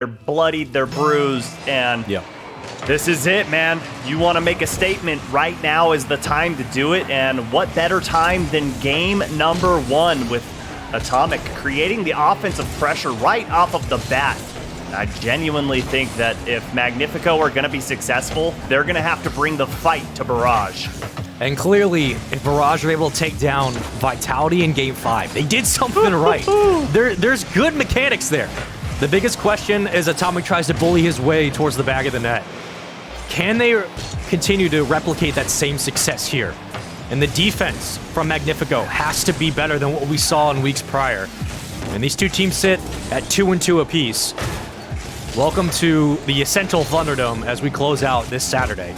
They're bloodied, they're bruised, and this is it, man. You want to make a statement. Right now is the time to do it, and what better time than game number 1 with Atomic creating the offensive pressure right off of the bat. I genuinely think that if Magnifico are going to be successful, they're going to have to bring the fight to Barrage. And clearly, if Barrage are able to take down Vitality in Game 5, they did something right. There's good mechanics there. The biggest question is Atomic tries to bully his way towards the back of the net. Can they continue to replicate that same success here? And the defense from Magnifico has to be better than what we saw in weeks prior. And these two teams sit at 2-2 apiece. Welcome to the Essential Thunderdome as we close out this Saturday.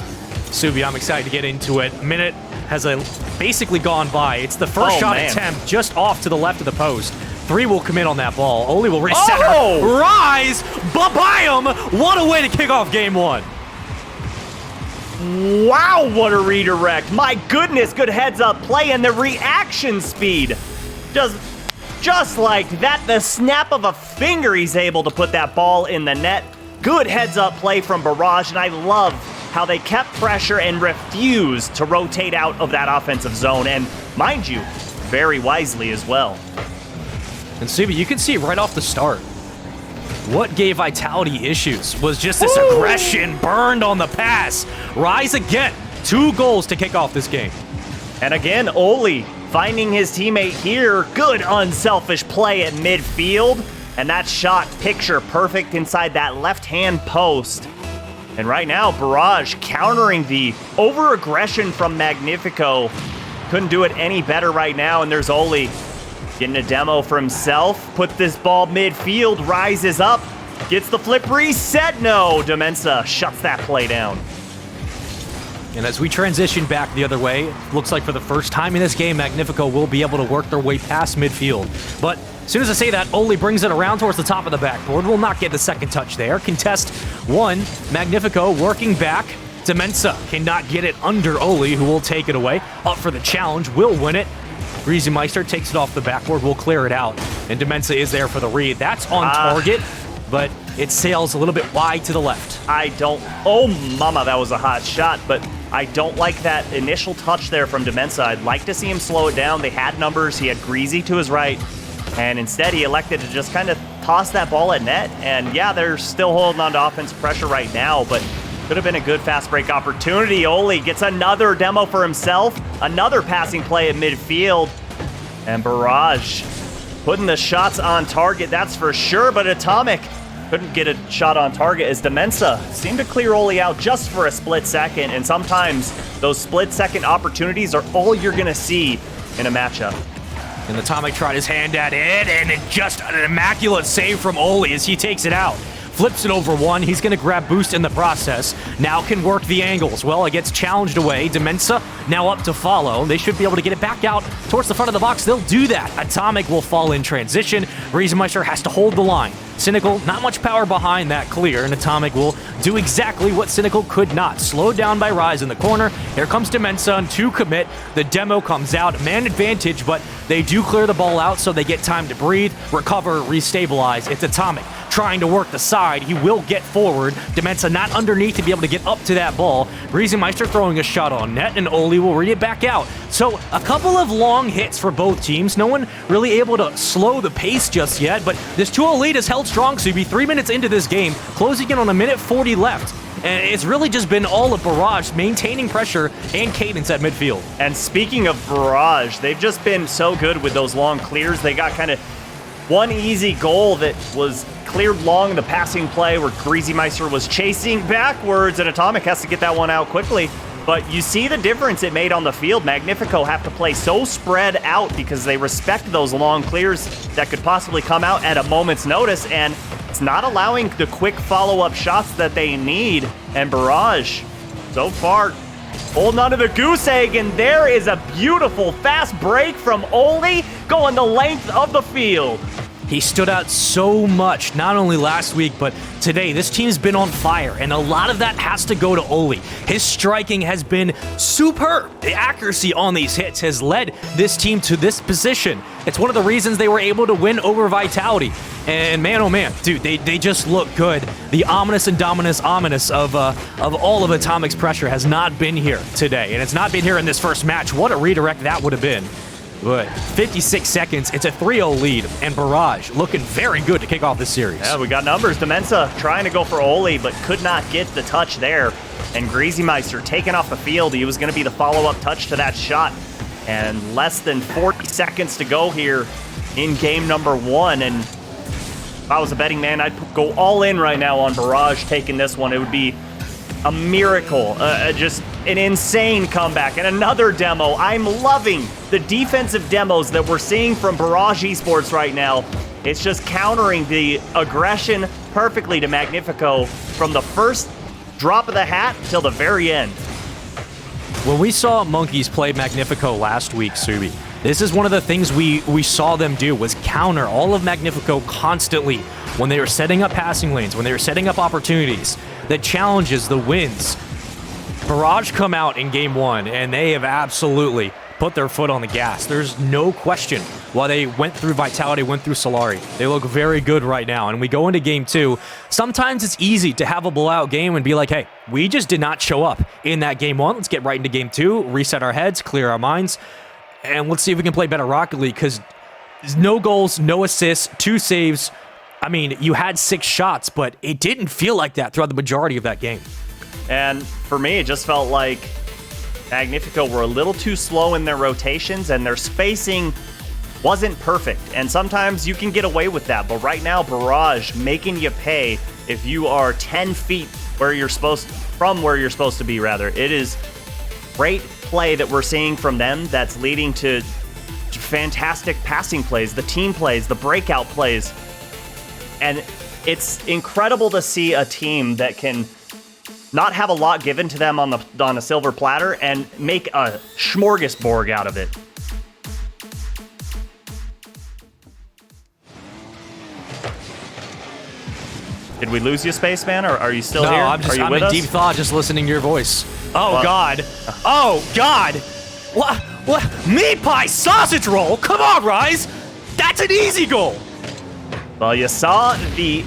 Subi, I'm excited to get into it. A minute has basically gone by. It's the first shot attempt just off to the left of the post. 3 will commit on that ball. Oli will reset. Rise! Ba-bam! What a way to kick off game 1. Wow, what a redirect. My goodness, good heads-up play and the reaction speed. Just like that, the snap of a finger, he's able to put that ball in the net. Good heads-up play from Barrage, and I love how they kept pressure and refused to rotate out of that offensive zone, and mind you, very wisely as well. And Subi, you can see right off the start, what gave Vitality issues was just this aggression burned on the pass. Rise again, 2 goals to kick off this game. And again, Oli finding his teammate here. Good unselfish play at midfield, and that shot picture perfect inside that left-hand post. And right now, Barrage countering the over-aggression from Magnifico. Couldn't do it any better right now, and there's Oli getting a demo for himself. Put this ball midfield, rises up, gets the flip reset. No, Demensa shuts that play down. And as we transition back the other way, looks like for the first time in this game, Magnifico will be able to work their way past midfield. But as soon as I say that, Oli brings it around towards the top of the backboard. Will not get the second touch there. Contest 1, Magnifico working back. Demensa cannot get it under Oli, who will take it away. Up for the challenge, will win it. Breezy Meister takes it off the backboard, will clear it out. And Demensa is there for the read. That's on target, but it sails a little bit wide to the left. Oh mama, that was a hot shot, but I don't like that initial touch there from Demensa. I'd like to see him slow it down. They had numbers, he had Greasy to his right, and instead he elected to just kind of toss that ball at net. And yeah, they're still holding on to offensive pressure right now, but could have been a good fast break opportunity. Oli gets another demo for himself, another passing play at midfield, and Barrage putting the shots on target, that's for sure, but Atomic couldn't get a shot on target as Demensa seemed to clear Oli out just for a split second, and sometimes those split-second opportunities are all you're going to see in a matchup. And Atomic tried his hand at it, and it just an immaculate save from Oli as he takes it out. Flips it over 1. He's going to grab boost in the process. Now can work the angles. Well, it gets challenged away. Demensa now up to follow. They should be able to get it back out towards the front of the box. They'll do that. Atomic will fall in transition. Riesenmeister has to hold the line. Cynical, not much power behind that clear, and Atomic will do exactly what Cynical could not. Slowed down by Rise in the corner. Here comes Demensa on 2 commit. The demo comes out. Man advantage, but they do clear the ball out, so they get time to breathe, recover, restabilize. It's Atomic trying to work the side. He will get forward. Demensa not underneath to be able to get up to that ball. Riesenmeister throwing a shot on net, and Oli will read it back out. So a couple of long hits for both teams. No one really able to slow the pace just yet, but this 2-0 lead has held strong, so you'd be 3 minutes into this game, closing in on 1:40 left. And it's really just been all of Barrage maintaining pressure and cadence at midfield. And speaking of Barrage, they've just been so good with those long clears. They got kind of one easy goal that was cleared long, the passing play where Greasy Meister was chasing backwards, and Atomic has to get that one out quickly. But you see the difference it made on the field. Magnifico have to play so spread out because they respect those long clears that could possibly come out at a moment's notice, and it's not allowing the quick follow-up shots that they need. And Barrage, so far, holding on to the goose egg, and there is a beautiful fast break from Oli going the length of the field. He stood out so much, not only last week, but today. This team's been on fire, and a lot of that has to go to Oli. His striking has been superb. The accuracy on these hits has led this team to this position. It's one of the reasons they were able to win over Vitality. And man, oh man, dude, they just look good. The ominous and ominous of all of Atomic's pressure has not been here today, and it's not been here in this first match. What a redirect that would have been. But 56 seconds, it's a 3-0 lead, and Barrage looking very good to kick off this series. Yeah, we got numbers. Demensa trying to go for Oli, but could not get the touch there. And Greasymeister taken off the field. He was going to be the follow-up touch to that shot. And less than 40 seconds to go here in game number 1. And if I was a betting man, I'd go all in right now on Barrage taking this one. It would be a miracle, just an insane comeback. And another demo. I'm loving the defensive demos that we're seeing from Barrage Esports right now. It's just countering the aggression perfectly to Magnifico from the first drop of the hat till the very end. When we saw Monkeys play Magnifico last week, Subi, this is one of the things we saw them do, was counter all of Magnifico constantly when they were setting up passing lanes, when they were setting up opportunities, the challenges, the wins. Barrage come out in game 1, and they have absolutely put their foot on the gas. There's no question why they went through Vitality, went through Solari. They look very good right now, and we go into game 2. Sometimes it's easy to have a blowout game and be like, hey, we just did not show up in that game 1. Let's get right into game 2, reset our heads, clear our minds, and let's see if we can play better Rocket League, because no goals, no assists, 2 saves. I mean, you had 6 shots, but it didn't feel like that throughout the majority of that game. And for me, it just felt like Magnifico were a little too slow in their rotations, and their spacing wasn't perfect. And sometimes you can get away with that, but right now, Barrage making you pay if you are 10 feet where you're supposed to be, rather. It is great play that we're seeing from them that's leading to fantastic passing plays, the team plays, the breakout plays. And it's incredible to see a team that can not have a lot given to them on a silver platter and make a smorgasbord out of it. Did we lose you, Spaceman, or are you still here? No, I'm in deep thought just listening to your voice. Oh, well, God. Oh, God. What? Meat pie sausage roll? Come on, Rise. That's an easy goal. Well, you saw the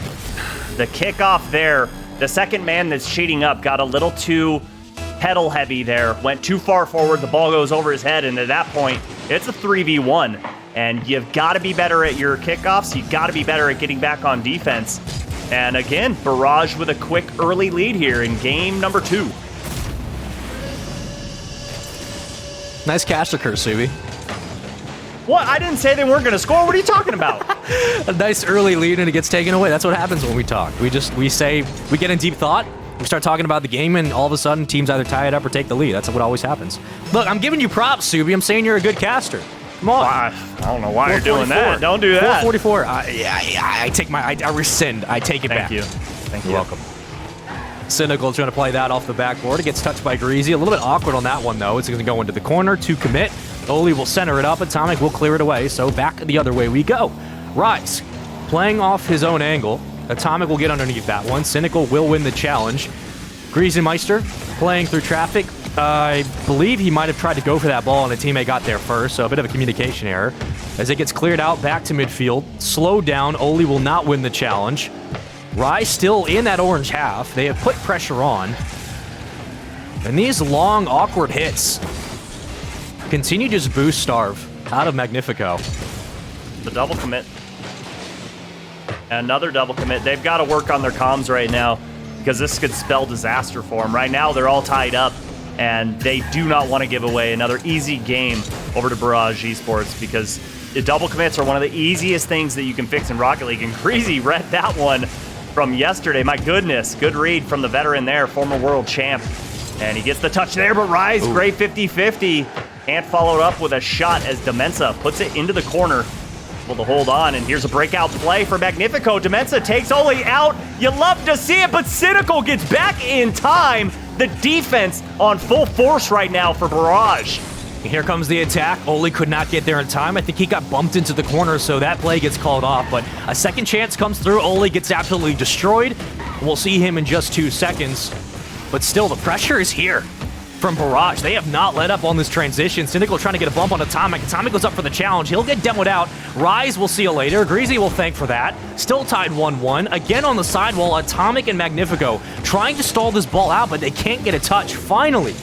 kickoff there. The second man that's cheating up got a little too pedal heavy there, went too far forward, the ball goes over his head, and at that point, it's a 3v1. And you've got to be better at your kickoffs, you've got to be better at getting back on defense. And again, Barrage with a quick early lead here in game number 2. Nice caster curse, Subi. What? I didn't say they weren't going to score. What are you talking about? A nice early lead and it gets taken away. That's what happens when we talk. We get in deep thought, we start talking about the game, and all of a sudden teams either tie it up or take the lead. That's what always happens. Look, I'm giving you props, Subi. I'm saying you're a good caster. Come on. I don't know why you're doing that. Don't do that. 444. I rescind. I take it back. Thank you. You're welcome. Cynical trying to play that off the backboard. It gets touched by Greasy. A little bit awkward on that one, though. It's going to go into the corner to commit. Oli will center it up. Atomic will clear it away. So back the other way we go. Rise playing off his own angle. Atomic will get underneath that one. Cynical will win the challenge. Greasymeister playing through traffic. I believe he might have tried to go for that ball, and a teammate got there first, so a bit of a communication error. As it gets cleared out back to midfield. Slowed down. Oli will not win the challenge. Rise still in that orange half. They have put pressure on. And these long, awkward hits continue to just boost Starve out of Magnifico. The double commit. Another double commit. They've got to work on their comms right now, because this could spell disaster for them. Right now, they're all tied up, and they do not want to give away another easy game over to Barrage Esports, because the double commits are one of the easiest things that you can fix in Rocket League, and Greasy read that one from yesterday. My goodness, good read from the veteran there, former world champ. And he gets the touch there, but Rise, great 50-50. Can't follow it up with a shot as Demensa puts it into the corner. Able to hold on, and here's a breakout play for Magnifico. Demensa takes Oli out. You love to see it, but Cynical gets back in time. The defense on full force right now for Barrage. Here comes the attack. Oli could not get there in time. I think he got bumped into the corner, so that play gets called off. But a second chance comes through. Oli gets absolutely destroyed. We'll see him in just 2 seconds. But still, the pressure is here from Barrage. They have not let up on this transition. Cynical trying to get a bump on Atomic. Atomic goes up for the challenge. He'll get demoed out. Rise, we'll see you later. Greasy will thank for that. Still tied 1-1. Again on the sidewall, Atomic and Magnifico trying to stall this ball out, but they can't get a touch. Finally,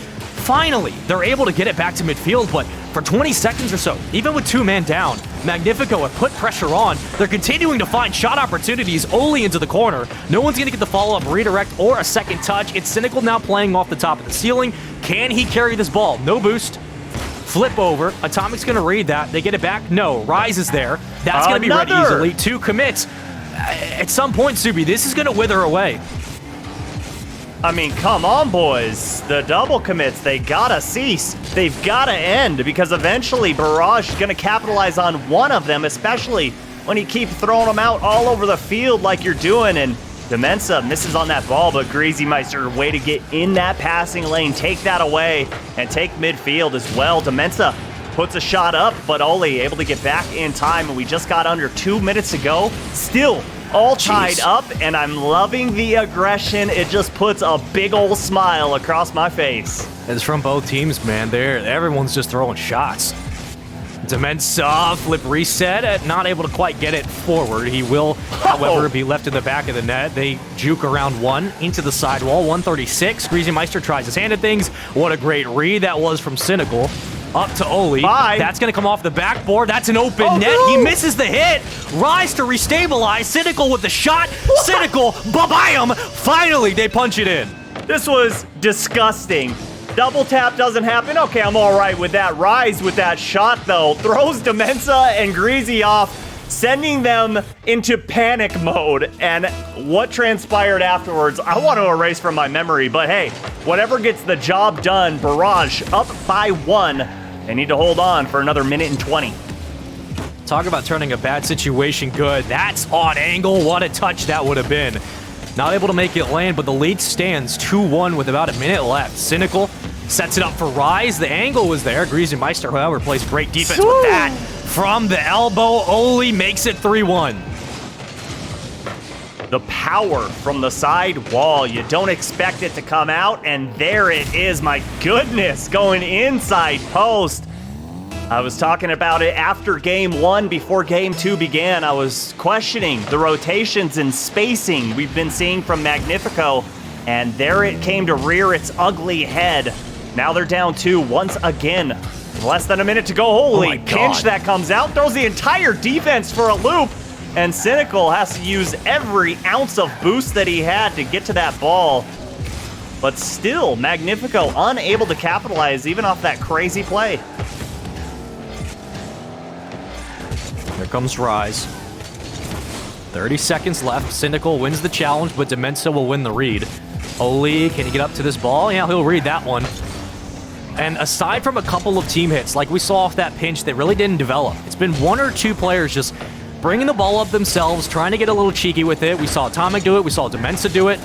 they're able to get it back to midfield, but for 20 seconds or so, even with 2 men down, Magnifico have put pressure on. They're continuing to find shot opportunities. Oli into the corner. No one's going to get the follow-up redirect or a second touch. It's Cynical now playing off the top of the ceiling. Can he carry this ball? No boost. Flip over. Atomic's going to read that. They get it back? No. Rise is there. That's going to be read easily. 2 commits. At some point, Subi, this is going to wither away. I mean, come on, boys. The double commits, they gotta cease. They've gotta end, because eventually Barrage is gonna capitalize on one of them, especially when you keep throwing them out all over the field like you're doing. And Demensa misses on that ball, but Greasy Meister, way to get in that passing lane, take that away, and take midfield as well. Demensa puts a shot up, but Oli able to get back in time, and we just got under 2 minutes to go. Still all tied up, and I'm loving the aggression. It just puts a big old smile across my face. It's from both teams, man. Everyone's just throwing shots. Demensa, flip reset, not able to quite get it forward. He will, however, be left in the back of the net. They juke around 1 into the sidewall, 136. Greasy Meister tries his hand at things. What a great read that was from Cynical. Up to Oli. Bye. That's going to come off the backboard. That's an open net. No. He misses the hit. Rise to restabilize. Cynical with the shot. What? Cynical, bam! Finally, they punch it in. This was disgusting. Double tap doesn't happen. Okay, I'm all right with that. Rise with that shot, though. Throws Demensa and Greasy off, sending them into panic mode. And what transpired afterwards, I want to erase from my memory. But hey, whatever gets the job done, Barrage up by 1. They need to hold on for another minute and 20. Talk about turning a bad situation good. That's on angle. What a touch that would have been. Not able to make it land, but the lead stands 2-1 with about a minute left. Cynical sets it up for Rise. The angle was there. Greasy Meister, however, plays great defense with that. From the elbow, Oli makes it 3-1. The power from the side wall. You don't expect it to come out, and there it is. My goodness, going inside post. I was talking about it after game 1, before game 2 began. I was questioning the rotations and spacing we've been seeing from Magnifico, and there it came to rear its ugly head. Now they're down 2 once again. Less than a minute to go. Holy pinch that comes out, throws the entire defense for a loop, and Cynical has to use every ounce of boost that he had to get to that ball. But still, Magnifico unable to capitalize even off that crazy play. Here comes Rise. 30 seconds left. Cynical wins the challenge, but Demensa will win the read. Oli, can he get up to this ball? Yeah, he'll read that one. And aside from a couple of team hits, like we saw off that pinch, that really didn't develop. It's been 1 or 2 players just bringing the ball up themselves, trying to get a little cheeky with it. We saw Atomic do it. We saw Demensa do it.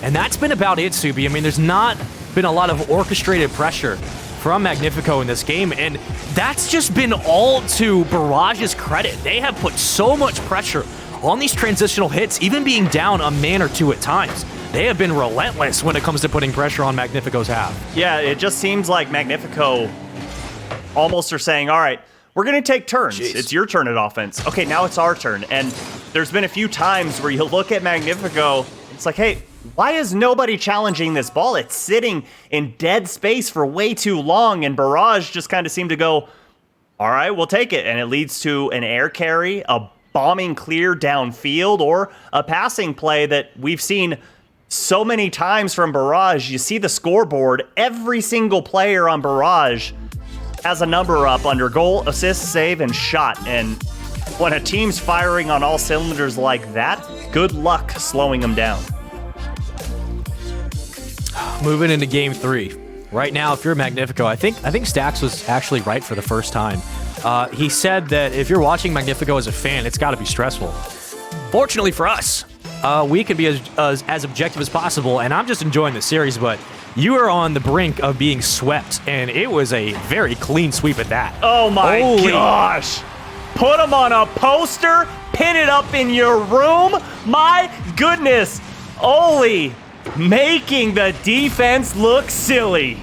And that's been about it, Subi. I mean, there's not been a lot of orchestrated pressure from Magnifico in this game, and that's just been all to Barrage's credit. They have put so much pressure on these transitional hits, even being down a man or 2 at times. They have been relentless when it comes to putting pressure on Magnifico's half. Yeah, it just seems like Magnifico almost are saying, all right, we're going to take turns. Jeez. It's your turn at offense. Okay, now it's our turn. And there's been a few times where you look at Magnifico, it's like, hey, why is nobody challenging this ball? It's sitting in dead space for way too long, and Barrage just kind of seemed to go, all right, we'll take it. And it leads to an air carry, a bombing clear downfield, or a passing play that we've seen so many times from Barrage. You see the scoreboard, every single player on Barrage has a number up under goal, assist, save, and shot. And when a team's firing on all cylinders like that, good luck slowing them down. Moving into game 3. Right now, if you're Magnifico, I think Stax was actually right for the first time. He said that if you're watching Magnifico as a fan, it's got to be stressful. Fortunately for us, we can be as objective as possible, and I'm just enjoying the series, but you are on the brink of being swept, and it was a very clean sweep at that. Oh my gosh. Put him on a poster, pin it up in your room. My goodness. Oli making the defense look silly.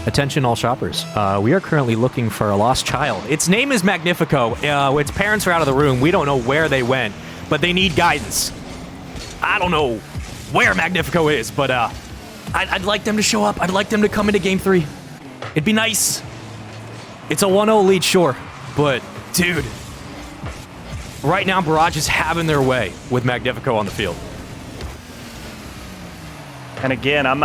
Attention all shoppers. We are currently looking for a lost child. Its name is Magnifico. Its parents are out of the room. We don't know where they went, but they need guidance. I don't know where Magnifico is, but I'd like them to show up. I'd like them to come into Game 3. It'd be nice. It's a 1-0 lead, sure, but dude, right now Barrage is having their way with Magnifico on the field. And again, I'm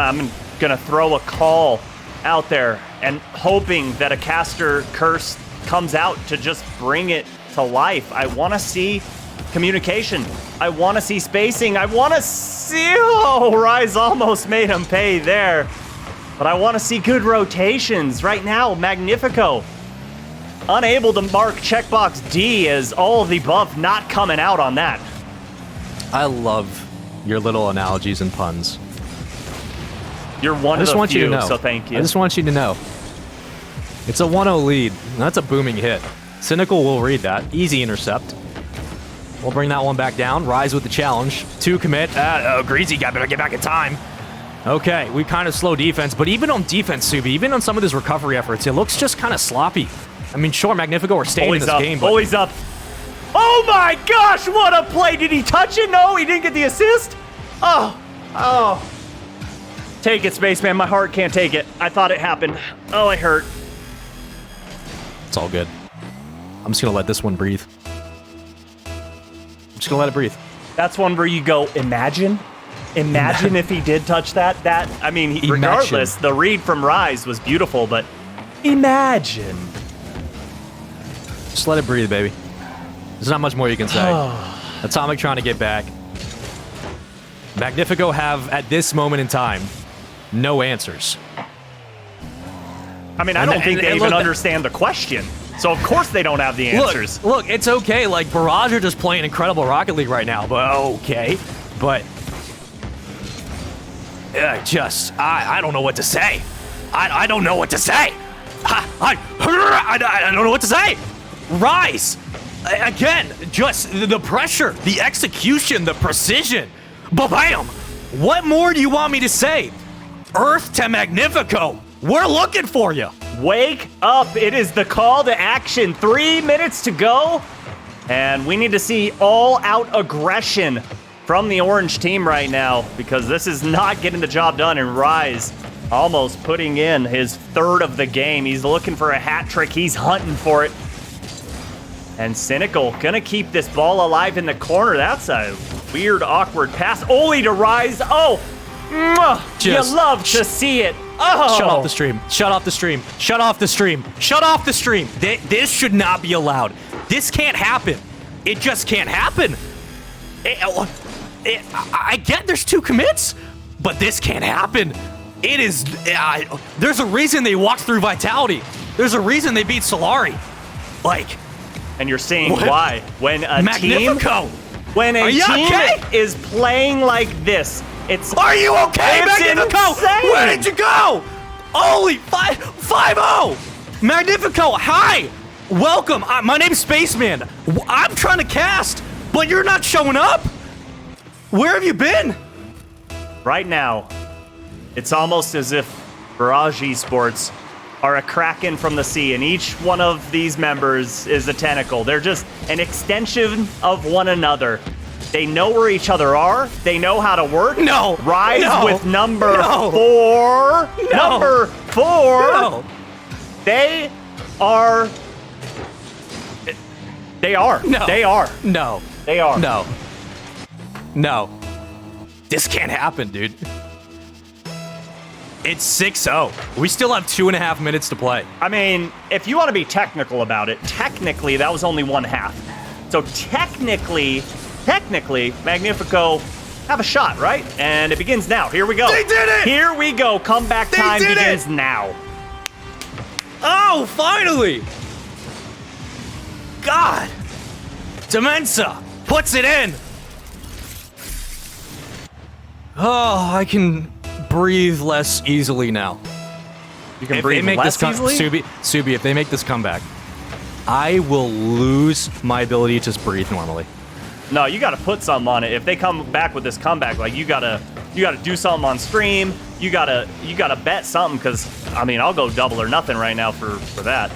going to throw a call out there and hoping that a caster curse comes out to just bring it to life. I want to see communication. I want to see spacing. I want to see... Oh, Rise almost made him pay there. But I want to see good rotations. Right now, Magnifico unable to mark checkbox D as all of the above not coming out on that. I love your little analogies and puns. You're one of the few, so thank you. I just want you to know. It's a 1-0 lead. That's a booming hit. Cynical will read that. Easy intercept. We'll bring that one back down. Rise with the challenge. 2 commit. Greasy guy better get back in time. Okay, we kind of slow defense, but even on defense, Subi, even on some of his recovery efforts, it looks just kind of sloppy. I mean, sure, Magnifico are staying in this game, but... Always up. Oh my gosh, what a play. Did he touch it? No, he didn't get the assist. Oh. Take it, Spaceman. My heart can't take it. I thought it happened. Oh, it hurt. It's all good. I'm just going to let this one breathe. I'm just going to let it breathe. That's one where you go, imagine? Imagine if he did touch that. I mean, regardless, the read from Rise was beautiful, but imagine. Just let it breathe, baby. There's not much more you can say. Atomic trying to get back. Magnifico have, at this moment in time, no answers. I mean, I don't think they even understand the question. So, of course, they don't have the answers. Look, it's okay. Like, Barrage are just playing incredible Rocket League right now. But, okay. But, I don't know what to say. I don't know what to say. I don't know what to say. Rise. Again, just the pressure, the execution, the precision. Ba-bam! What more do you want me to say? Earth to Magnifico. We're looking for you. Wake up. It is the call to action. 3 minutes to go. And we need to see all-out aggression from the orange team right now because this is not getting the job done. And Rise almost putting in his 3rd of the game. He's looking for a hat trick. He's hunting for it. And Cynical gonna keep this ball alive in the corner. That's a weird, awkward pass. Oli to Rise. Oh, you love to see it. Oh. Shut off the stream. Shut off the stream. Shut off the stream. Shut off the stream. This should not be allowed. This can't happen. It just can't happen. I get there's 2 commits, but this can't happen. It is... there's a reason they walked through Vitality. There's a reason they beat Solari. Like... And you're seeing why. When a Magnifico! When a team is playing like this, it's... Are you okay, Magnifico? Insane. Where did you go? Holy 5-0! Magnifico, hi! Welcome. My name's Spaceman. I'm trying to cast, but you're not showing up? Where have you been? Right now, it's almost as if Barrage Esports are a kraken from the sea, and each one of these members is a tentacle. They're just an extension of one another. They know where each other are. They know how to work. No. Rise with number 4. No. Number 4. No. They are. They are. No. They are. No. They are. No. No. This can't happen, dude. It's 6-0. We still have 2.5 minutes to play. I mean, if you want to be technical about it, technically that was only 1/2. So technically, Magnifico have a shot, right? And it begins now. Here we go. They did it! Here we go. Comeback time begins now. Oh, finally! God! Demensa puts it in. Oh, I can breathe less easily now. You can breathe less easily? Subi, if they make this comeback, I will lose my ability to just breathe normally. No, you got to put something on it. If they come back with this comeback, like you gotta do something on stream. You gotta bet something, because I mean, I'll go double or nothing right now for that.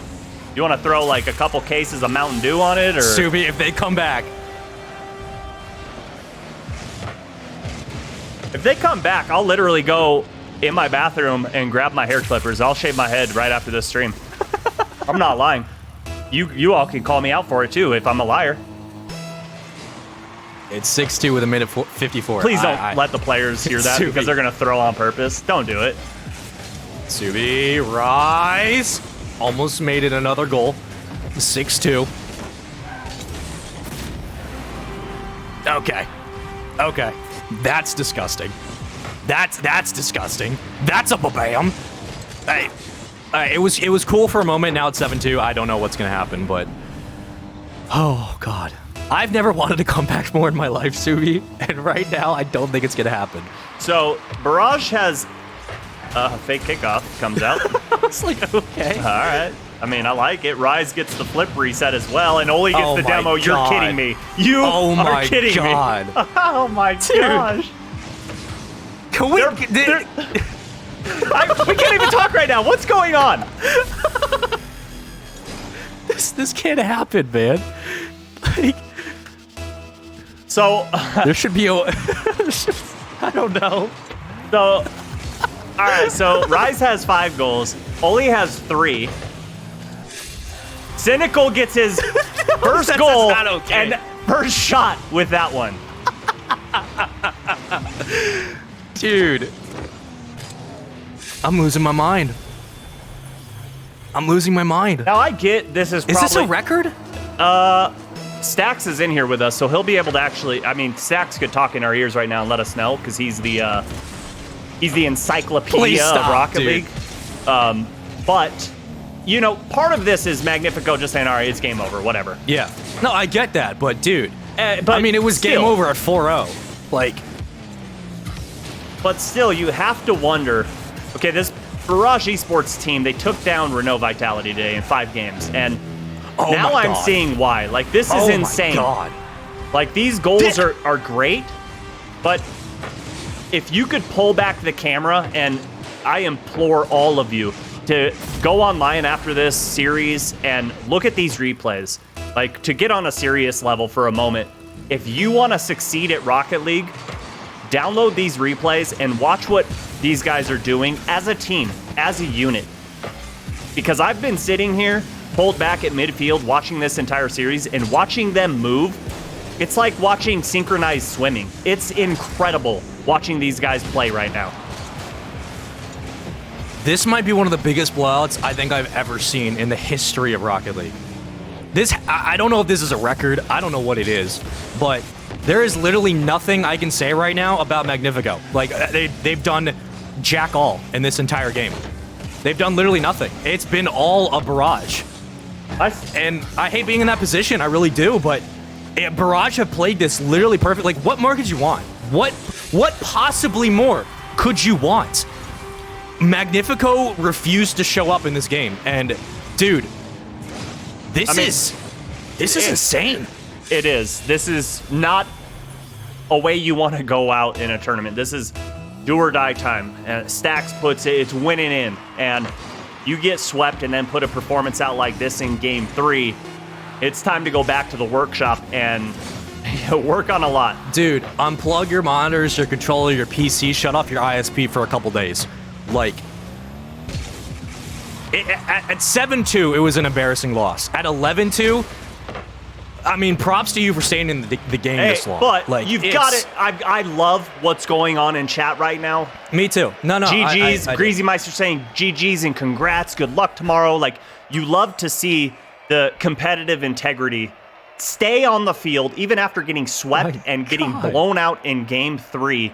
You want to throw like a couple cases of Mountain Dew on it, or Subi, if they come back. If they come back, I'll literally go in my bathroom and grab my hair clippers. I'll shave my head right after this stream. I'm not lying. You all can call me out for it too if I'm a liar. It's 6-2 with a minute 54. Please don't let the players hear that, because they're going to throw on purpose. Don't do it. Subi, rise. Almost made it another goal. 6-2. Okay. That's disgusting. That's disgusting. That's a ba-bam. Hey, it was cool for a moment. Now it's 7-2. I don't know what's going to happen, but... Oh, God. I've never wanted to come back more in my life, Subi, and right now I don't think it's going to happen. So, Barrage has a fake kickoff, comes out. I was like, okay. All right. I mean, I like it. Rise gets the flip reset as well, and Oli gets the demo. God. You're kidding me. You are kidding me. Oh my gosh. Can we... We can't even talk right now. What's going on? This can't happen, man. Like... So there should be a... I don't know. So, all right. So Rise has 5 goals. Oli has 3. Cynical gets his first goal and first shot with that one. Dude, I'm losing my mind. Now I get this is probably... Is this a record? Stax is in here with us, so he'll be able to actually... I mean, Stax could talk in our ears right now and let us know, because he's the encyclopedia of Rocket League. But, you know, part of this is Magnifico just saying, all right, it's game over, whatever. Yeah. No, I get that, but dude, but I mean, it was game over at 4-0. Like... But still, you have to wonder, okay, this Barrage Esports team, they took down Renault Vitality today in 5 games, and now I'm seeing why. Like, this is insane. Oh my God. Like, these goals are great, but if you could pull back the camera, and I implore all of you to go online after this series and look at these replays, like, to get on a serious level for a moment. If you want to succeed at Rocket League, download these replays and watch what these guys are doing as a team, as a unit. Because I've been sitting here, pulled back at midfield, watching this entire series, and watching them move. It's like watching synchronized swimming. It's incredible watching these guys play right now. This might be one of the biggest blowouts I think I've ever seen in the history of Rocket League. I don't know if this is a record. I don't know what it is, but there is literally nothing I can say right now about Magnifico. Like, they've done jack all in this entire game. They've done literally nothing. It's been all a barrage. And I hate being in that position. I really do, but Barrage have played this literally perfect. Like, what more could you want? What possibly more could you want? Magnifico refused to show up in this game, and dude, this is insane. It is. This is not a way you want to go out in a tournament. This is do or die time. And Stax puts it, it's winning in. And you get swept and then put a performance out like this in game 3. It's time to go back to the workshop and work on a lot. Dude, unplug your monitors, your controller, your PC, shut off your ISP for a couple days. Like, at 7-2, it was an embarrassing loss. At 11-2, I mean, props to you for staying in the game this long. But like, you've got it. I love what's going on in chat right now. Me too. No. GG's. Greasy Meister saying GG's and congrats. Good luck tomorrow. Like, you love to see the competitive integrity stay on the field even after getting swept and getting blown out in game 3.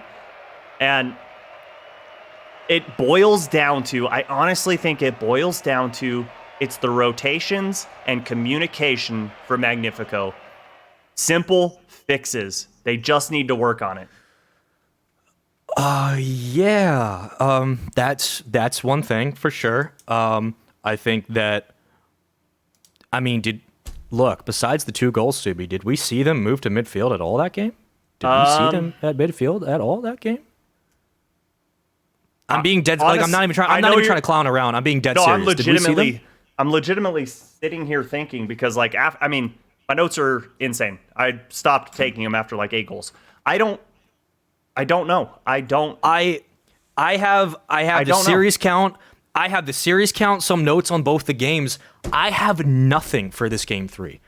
And it boils down to, I honestly think it boils down to, it's the rotations and communication for Magnifico. Simple fixes. They just need to work on it. Yeah. That's one thing for sure. I think that, besides the 2 goals, Subi, did we see them move to midfield at all that game? Did we see them at midfield at all that game? I'm being dead. I'm not even trying to clown around. I'm being dead serious. I'm legitimately sitting here thinking because, my notes are insane. I stopped taking them after 8 goals. I don't know. I have the series count. I have the series count. Some notes on both the games. I have nothing for this game 3.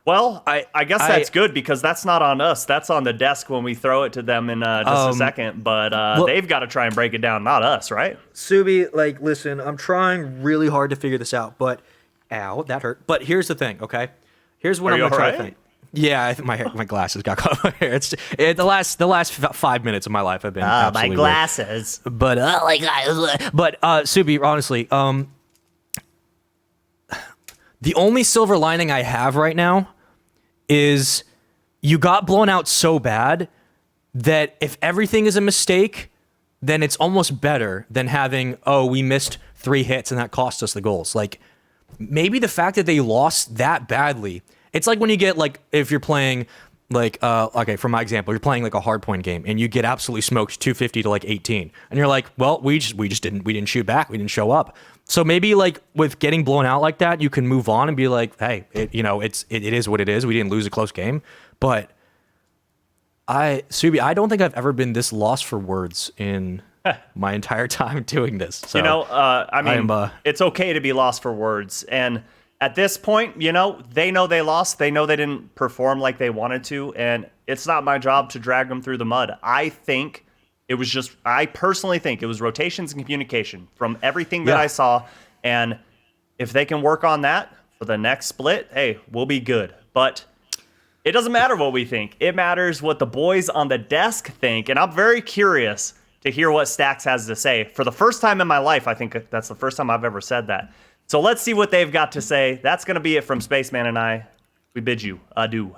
Well, I guess that's good because that's not on us. That's on the desk when we throw it to them in just a second. But they've got to try and break it down, not us, right? Subi, listen, I'm trying really hard to figure this out, but ow, that hurt. But here's the thing, okay? Here's what I'm gonna try to think. Yeah, I think my glasses got caught in my hair. The last 5 minutes of my life have been absolutely my glasses. Weird. But Subi, honestly, the only silver lining I have right now is you got blown out so bad that if everything is a mistake, then it's almost better than having, we missed 3 hits and that cost us the goals. Maybe the fact that they lost that badly, it's like when you get, if you're playing, for my example, you're playing a hardpoint game and you get absolutely smoked 250 to 18. And you're like, well, we didn't shoot back. We didn't show up. So maybe with getting blown out like that, you can move on and be like, hey, it is what it is. We didn't lose a close game. But Subi, I don't think I've ever been this lost for words in my entire time doing this. So, it's okay to be lost for words. And at this point, they know they lost. They know they didn't perform like they wanted to. And it's not my job to drag them through the mud. I personally think it was rotations and communication from everything that I saw. And if they can work on that for the next split, hey, we'll be good. But it doesn't matter what we think. It matters what the boys on the desk think. And I'm very curious to hear what Stax has to say. For the first time in my life, I think that's the first time I've ever said that. So let's see what they've got to say. That's going to be it from Spaceman and I. We bid you adieu.